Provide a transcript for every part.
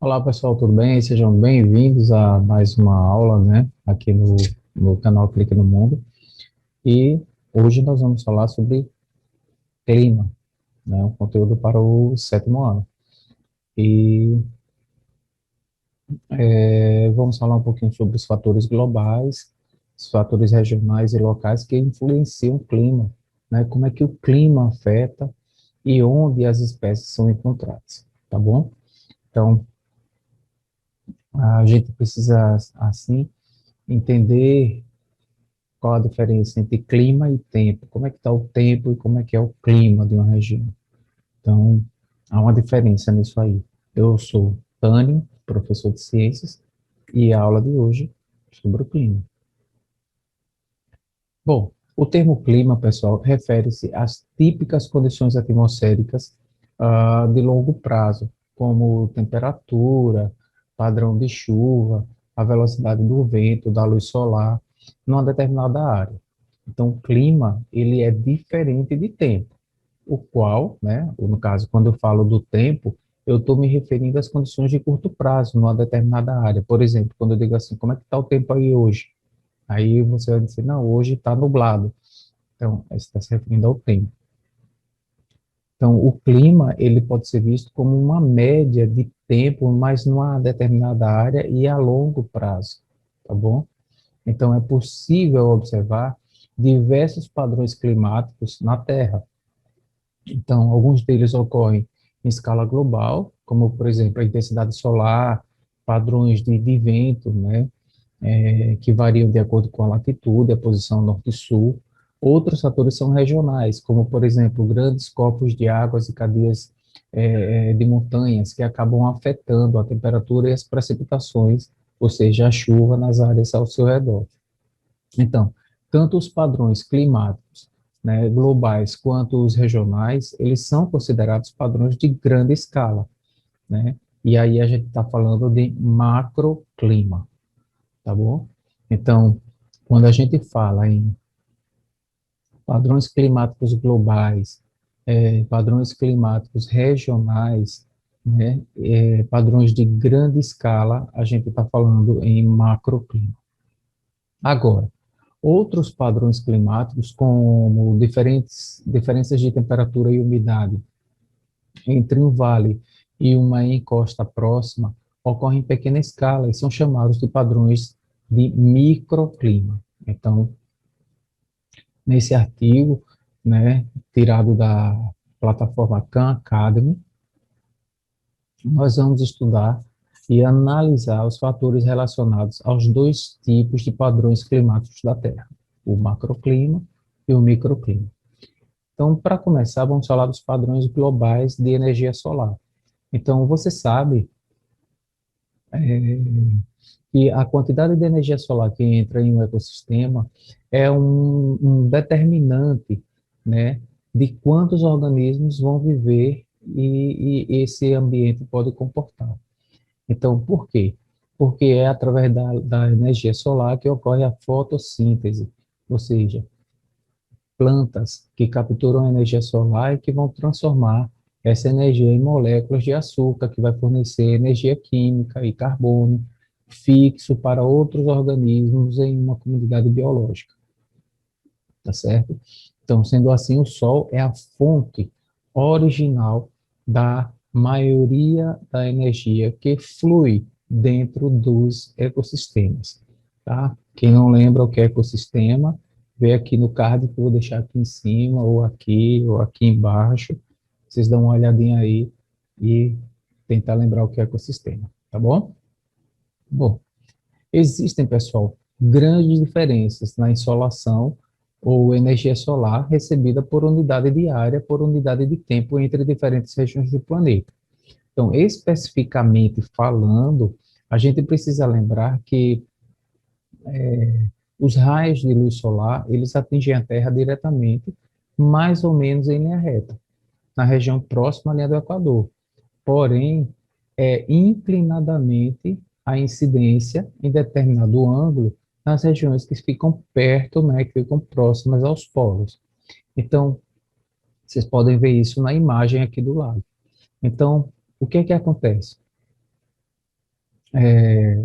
Olá pessoal, tudo bem? Sejam bem-vindos a mais uma aula, né, aqui no canal Clique no Mundo. E hoje nós vamos falar sobre clima, né, um conteúdo para o sétimo ano. E vamos falar um pouquinho sobre os fatores globais, os fatores regionais e locais que influenciam o clima, né, como é que o clima afeta e onde as espécies são encontradas, tá bom? Então, a gente precisa, assim, entender qual a diferença entre clima e tempo, como é que está o tempo e como é que é o clima de uma região. Então, há uma diferença nisso aí. Eu sou Tânio, professor de ciências, e a aula de hoje é sobre o clima. Bom, o termo clima, pessoal, refere-se às típicas condições atmosféricas de longo prazo, como temperatura, padrão de chuva, a velocidade do vento, da luz solar, numa determinada área. Então, o clima, ele é diferente de tempo, o qual, né, no caso, quando eu falo do tempo, eu estou me referindo às condições de curto prazo, numa determinada área. Por exemplo, quando eu digo assim, como é que está o tempo aí hoje? Aí você vai dizer, não, hoje está nublado. Então, você está se referindo ao tempo. Então, o clima, ele pode ser visto como uma média de tempo, mas numa determinada área e a longo prazo, tá bom? Então, é possível observar diversos padrões climáticos na Terra. Então, alguns deles ocorrem em escala global, como, por exemplo, a intensidade solar, padrões de vento, né? Que variam de acordo com a latitude, a posição norte e sul. Outros fatores são regionais, como, por exemplo, grandes corpos de águas e cadeias de montanhas que acabam afetando a temperatura e as precipitações, ou seja, a chuva nas áreas ao seu redor. Então, tanto os padrões climáticos, né, globais quanto os regionais, eles são considerados padrões de grande escala, né? E aí a gente está falando de macroclima, tá bom? Então, quando a gente fala em padrões climáticos globais, padrões climáticos regionais, né, padrões de grande escala, a gente está falando em macroclima. Agora, outros padrões climáticos, como diferenças de temperatura e umidade entre um vale e uma encosta próxima, ocorrem em pequena escala e são chamados de padrões de microclima. Então, nesse artigo, né, tirado da plataforma Khan Academy, nós vamos estudar e analisar os fatores relacionados aos dois tipos de padrões climáticos da Terra, o macroclima e o microclima. Então, para começar, vamos falar dos padrões globais de energia solar. Então, você sabe que a quantidade de energia solar que entra em um ecossistema é um determinante, né, de quantos organismos vão viver e esse ambiente pode comportar. Então, por quê? Porque é através da energia solar que ocorre a fotossíntese, ou seja, plantas que capturam energia solar e que vão transformar essa energia em moléculas de açúcar, que vai fornecer energia química e carbono fixo para outros organismos em uma comunidade biológica, tá certo? Então, sendo assim, o Sol é a fonte original da maioria da energia que flui dentro dos ecossistemas, tá? Quem não lembra o que é ecossistema, vê aqui no card que eu vou deixar aqui em cima, ou aqui embaixo. Vocês dão uma olhadinha aí e tentar lembrar o que é ecossistema, tá bom? Bom, existem, pessoal, grandes diferenças na insolação ou energia solar recebida por unidade de área, por unidade de tempo entre diferentes regiões do planeta. Então, especificamente falando, a gente precisa lembrar que os raios de luz solar, eles atingem a Terra diretamente, mais ou menos em linha reta, na região próxima à linha do Equador. Porém, inclinadamente a incidência em determinado ângulo nas regiões que ficam perto, né, que ficam próximas aos polos. Então, vocês podem ver isso na imagem aqui do lado. Então, o que é que acontece? é,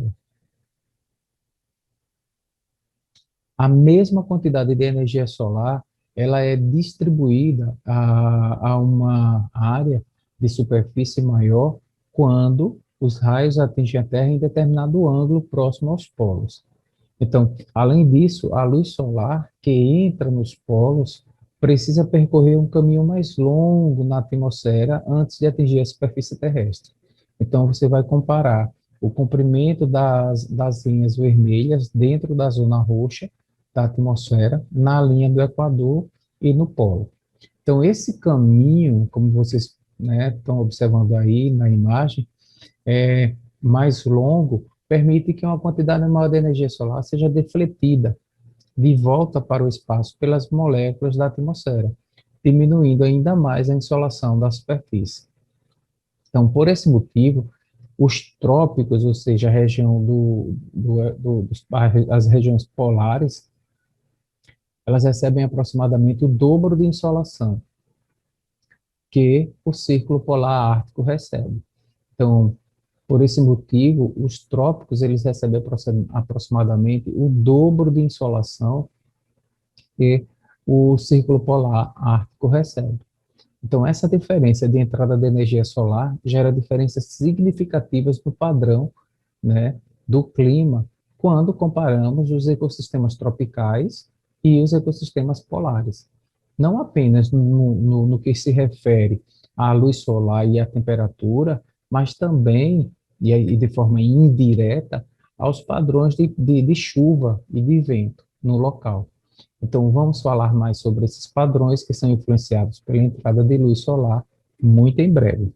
a mesma quantidade de energia solar, ela é distribuída a uma área de superfície maior quando os raios atingem a Terra em determinado ângulo próximo aos polos. Então, além disso, a luz solar que entra nos polos precisa percorrer um caminho mais longo na atmosfera antes de atingir a superfície terrestre. Então, você vai comparar o comprimento das linhas vermelhas dentro da zona roxa da atmosfera, na linha do Equador e no polo. Então, esse caminho, como vocês, né, estão observando aí na imagem, mais longo, permite que uma quantidade maior de energia solar seja defletida de volta para o espaço pelas moléculas da atmosfera, diminuindo ainda mais a insolação da superfície. Então, por esse motivo, os trópicos, ou seja, a região as regiões polares, elas recebem aproximadamente o dobro de insolação que o Círculo Polar Ártico recebe. Então, por esse motivo, os trópicos eles recebem aproximadamente o dobro de insolação que o Círculo Polar Ártico recebe. Então, essa diferença de entrada de energia solar gera diferenças significativas no padrão, né, do clima quando comparamos os ecossistemas tropicais e os ecossistemas polares. Não apenas no que se refere à luz solar e à temperatura, mas também, e de forma indireta, aos padrões de chuva e de vento no local. Então, vamos falar mais sobre esses padrões que são influenciados pela entrada de luz solar muito em breve.